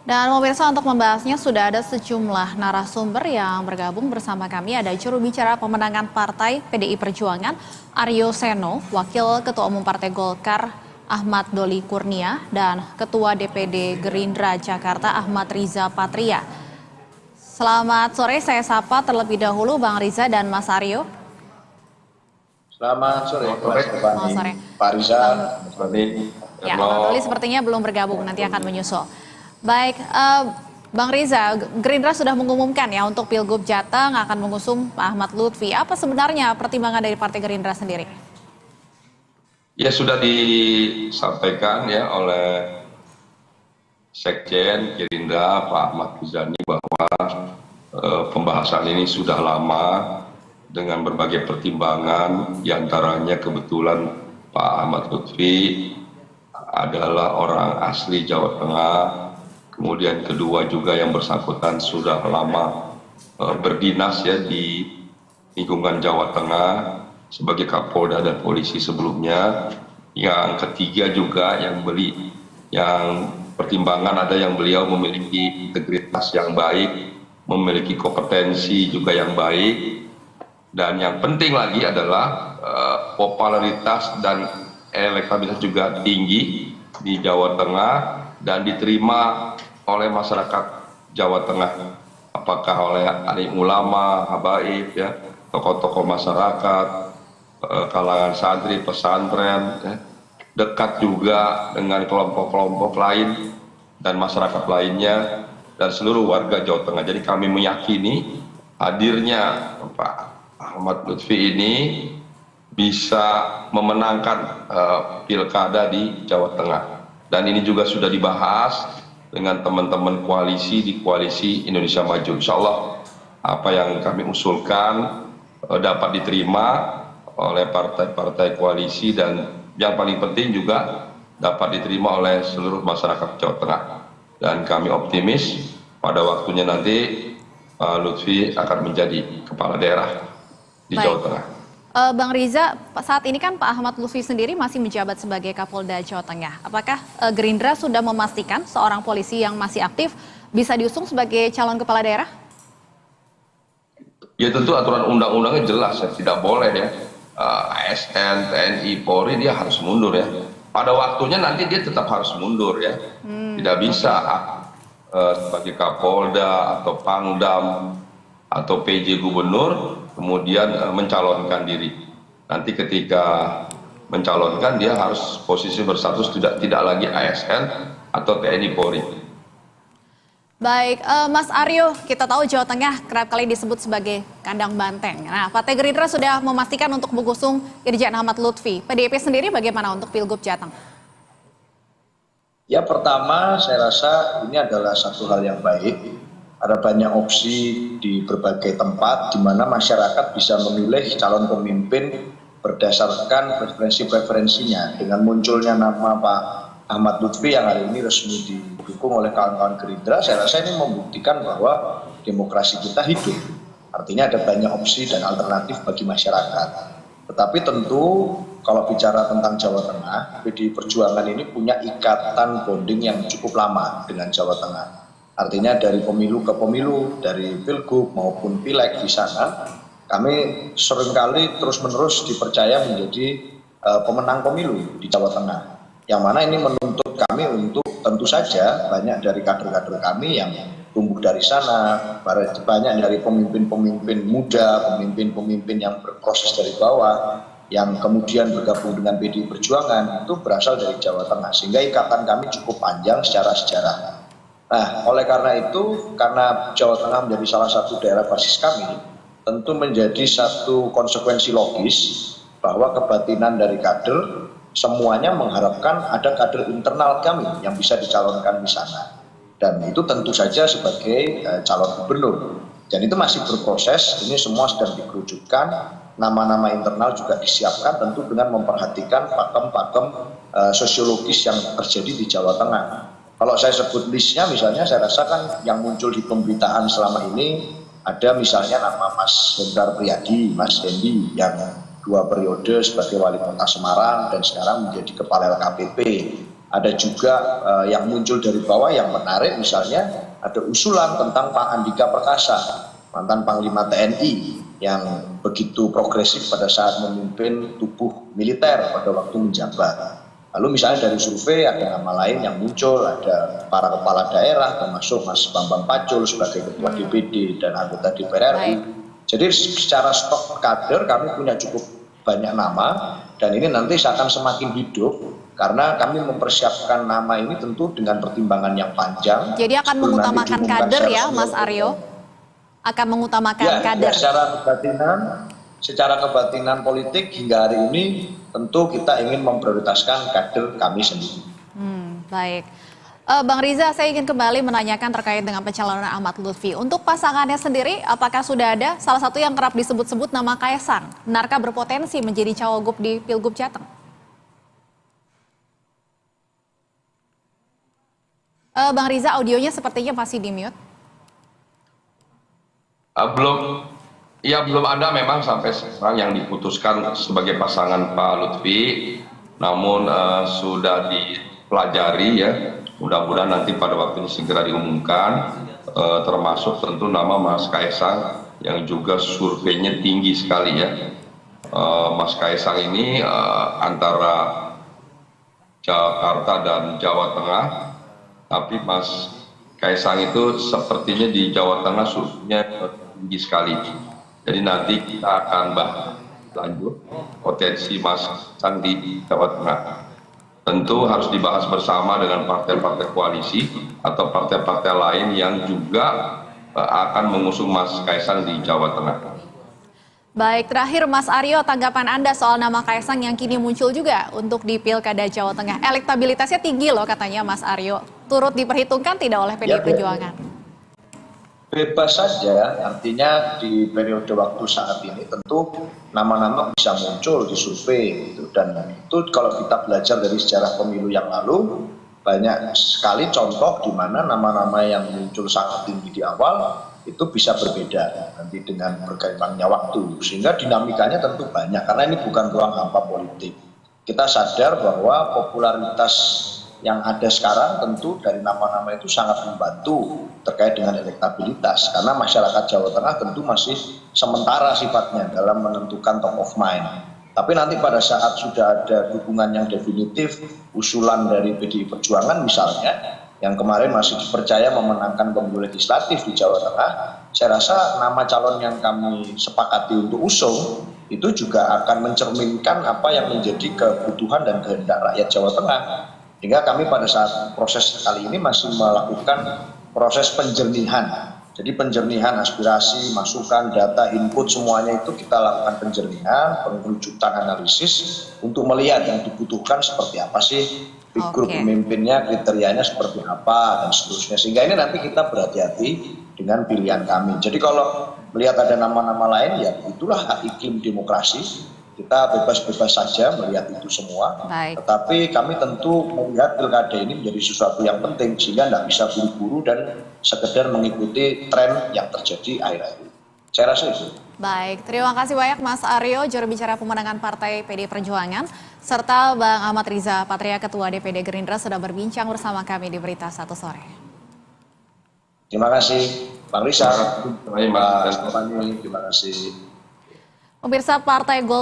Dan pemirsa, untuk membahasnya sudah ada sejumlah narasumber yang bergabung bersama kami. Ada juru bicara pemenangan Partai PDI Perjuangan Aryo Seno, Wakil Ketua Umum Partai Golkar Ahmad Doli Kurnia, dan Ketua DPD Gerindra Jakarta Ahmad Riza Patria. Selamat sore, saya sapa terlebih dahulu Bang Riza dan Mas Aryo. Selamat sore, Selamat sore. Pak Riza. Ya, Bang Doli sepertinya belum bergabung, nanti akan menyusul. Baik, Bang Riza, Gerindra sudah mengumumkan ya untuk Pilgub Jateng akan mengusung Pak Ahmad Lutfi. Apa sebenarnya pertimbangan dari Partai Gerindra sendiri? Ya, sudah disampaikan ya oleh Sekjen Gerindra Pak Ahmad Muzani bahwa pembahasan ini sudah lama dengan berbagai pertimbangan, diantaranya kebetulan Pak Ahmad Lutfi adalah orang asli Jawa Tengah. Kemudian kedua juga yang bersangkutan sudah lama berdinas ya di lingkungan Jawa Tengah sebagai Kapolda dan polisi sebelumnya. Yang ketiga juga yang pertimbangan ada yang beliau memiliki integritas yang baik, memiliki kompetensi juga yang baik, dan yang penting lagi adalah popularitas dan elektabilitas juga tinggi di Jawa Tengah dan diterima oleh masyarakat Jawa Tengah, apakah oleh alim ulama, habaib, ya, tokoh-tokoh masyarakat, kalangan santri, pesantren, ya, dekat juga dengan kelompok-kelompok lain dan masyarakat lainnya dan seluruh warga Jawa Tengah. Jadi kami meyakini hadirnya Pak Ahmad Lutfi ini bisa memenangkan pilkada di Jawa Tengah. Dan ini juga sudah dibahas dengan teman-teman koalisi di Koalisi Indonesia Maju. Insya Allah apa yang kami usulkan dapat diterima oleh partai-partai koalisi dan yang paling penting juga dapat diterima oleh seluruh masyarakat Jawa Tengah. Dan kami optimis pada waktunya nanti Lutfi akan menjadi kepala daerah di Jawa Tengah. Bang Riza, saat ini kan Pak Ahmad Lutfi sendiri masih menjabat sebagai Kapolda Jawa Tengah. Apakah Gerindra sudah memastikan seorang polisi yang masih aktif bisa diusung sebagai calon kepala daerah? Ya tentu aturan undang-undangnya jelas ya, tidak boleh ya. ASN, TNI, Polri dia harus mundur ya. Pada waktunya nanti dia tetap harus mundur ya. Tidak bisa sebagai Kapolda atau Pangdam atau PJ Gubernur kemudian mencalonkan diri. Nanti ketika mencalonkan dia harus posisi berstatus tidak lagi ASN atau TNI Polri. Baik, Mas Aryo, kita tahu Jawa Tengah kerap kali disebut sebagai kandang banteng. Nah, Partai Gerindra sudah memastikan untuk mengusung Irjen Ahmad Lutfi. PDIP sendiri bagaimana untuk Pilgub Jateng? Ya, pertama saya rasa ini adalah satu hal yang baik. Ada banyak opsi di berbagai tempat di mana masyarakat bisa memilih calon pemimpin berdasarkan preferensinya. Dengan munculnya nama Pak Ahmad Lutfi yang hari ini resmi didukung oleh kawan-kawan Gerindra, saya rasa ini membuktikan bahwa demokrasi kita hidup. Artinya ada banyak opsi dan alternatif bagi masyarakat. Tetapi tentu kalau bicara tentang Jawa Tengah, PDI Perjuangan ini punya ikatan bonding yang cukup lama dengan Jawa Tengah. Artinya dari pemilu ke pemilu, dari pilgub maupun pileg di sana, kami seringkali terus-menerus dipercaya menjadi pemenang pemilu di Jawa Tengah. Yang mana ini menuntut kami untuk tentu saja banyak dari kader-kader kami yang tumbuh dari sana, banyak dari pemimpin-pemimpin muda, pemimpin-pemimpin yang berproses dari bawah, yang kemudian bergabung dengan PDI Perjuangan, itu berasal dari Jawa Tengah. Sehingga ikatan kami cukup panjang secara sejarah. Nah, oleh karena itu, karena Jawa Tengah menjadi salah satu daerah basis kami, tentu menjadi satu konsekuensi logis bahwa kebatinan dari kader semuanya mengharapkan ada kader internal kami yang bisa dicalonkan di sana. Dan itu tentu saja sebagai calon gubernur. Dan itu masih berproses, ini semua sedang dikerucutkan, nama-nama internal juga disiapkan tentu dengan memperhatikan pakem-pakem sosiologis yang terjadi di Jawa Tengah. Kalau saya sebut listnya misalnya, saya rasa kan yang muncul di pemberitaan selama ini ada misalnya nama Mas Hendar Priyadi, Mas Dendi yang 2 periode sebagai wali kota Semarang dan sekarang menjadi kepala LKPP. Ada juga yang muncul dari bawah yang menarik, misalnya ada usulan tentang Pak Andika Perkasa, mantan Panglima TNI yang begitu progresif pada saat memimpin tubuh militer pada waktu menjabat. Lalu misalnya dari survei ada nama lain yang muncul, ada para kepala daerah termasuk Mas Bambang Pacul sebagai Ketua DPD dan anggota DPR RI. Jadi secara stok kader kami punya cukup banyak nama, dan ini nanti akan semakin hidup karena kami mempersiapkan nama ini tentu dengan pertimbangan yang panjang. Jadi akan mengutamakan kader ya Mas Aryo? Akan mengutamakan kader? Ya, secara kebatinan politik hingga hari ini tentu kita ingin memprioritaskan kader kami sendiri. Baik. Bang Riza, saya ingin kembali menanyakan terkait dengan pencalonan Ahmad Lutfi. Untuk pasangannya sendiri, apakah sudah ada salah satu yang kerap disebut-sebut nama Kaesang? Benarkah berpotensi menjadi cawagup di Pilgub Jateng? Bang Riza, audionya sepertinya masih di-mute. Belum ada memang sampai sekarang yang diputuskan sebagai pasangan Pak Lutfi, namun sudah dipelajari ya. Mudah-mudahan nanti pada waktu ini segera diumumkan, termasuk tentu nama Mas Kaesang yang juga surveinya tinggi sekali ya. Mas Kaesang ini antara Jakarta dan Jawa Tengah, tapi Mas Kaesang itu sepertinya di Jawa Tengah surveinya tinggi sekali. Jadi nanti kita akan bahas lanjut potensi Mas Kaesang di Jawa Tengah. Tentu harus dibahas bersama dengan partai-partai koalisi atau partai-partai lain yang juga akan mengusung Mas Kaesang di Jawa Tengah. Baik, terakhir Mas Aryo, tanggapan Anda soal nama Kaesang yang kini muncul juga untuk di Pilkada Jawa Tengah. Elektabilitasnya tinggi loh katanya Mas Aryo. Turut diperhitungkan tidak oleh PDI Perjuangan? Bebas saja, artinya di periode waktu saat ini tentu nama-nama bisa muncul di survei gitu. Dan itu kalau kita belajar dari sejarah pemilu yang lalu, banyak sekali contoh di mana nama-nama yang muncul sangat tinggi di awal itu bisa berbeda nanti dengan berkembangnya waktu, sehingga dinamikanya tentu banyak karena ini bukan ruang hampa politik. Kita sadar bahwa popularitas yang ada sekarang tentu dari nama-nama itu sangat membantu terkait dengan elektabilitas, karena masyarakat Jawa Tengah tentu masih sementara sifatnya dalam menentukan top of mind. Tapi nanti pada saat sudah ada dukungan yang definitif, usulan dari PDI Perjuangan misalnya, yang kemarin masih dipercaya memenangkan pemilu legislatif di Jawa Tengah, saya rasa nama calon yang kami sepakati untuk usung itu juga akan mencerminkan apa yang menjadi kebutuhan dan kehendak rakyat Jawa Tengah. Sehingga kami pada saat proses kali ini masih melakukan proses penjernihan. Jadi penjernihan aspirasi, masukan, data, input semuanya itu kita lakukan penjernihan, pengerucutan analisis untuk melihat yang dibutuhkan seperti apa sih, grup pemimpinnya, kriterianya seperti apa, dan seterusnya. Sehingga ini nanti kita berhati-hati dengan pilihan kami. Jadi kalau melihat ada nama-nama lain, ya itulah hak iklim demokrasi. Kita bebas-bebas saja melihat itu semua. Baik. Tetapi kami tentu melihat pilkada ini menjadi sesuatu yang penting sehingga tidak bisa buru-buru dan sekedar mengikuti tren yang terjadi akhir-akhir ini. Saya rasa itu. Baik, terima kasih banyak Mas Aryo, juru bicara pemenangan Partai PDI Perjuangan, serta Bang Ahmad Riza Patria, Ketua DPD Gerindra, sudah berbincang bersama kami di Berita Satu Sore. Terima kasih Bang Riza, Terima kasih, Mas. Pak Stefani, terima kasih. Pemirsa, Partai Golkar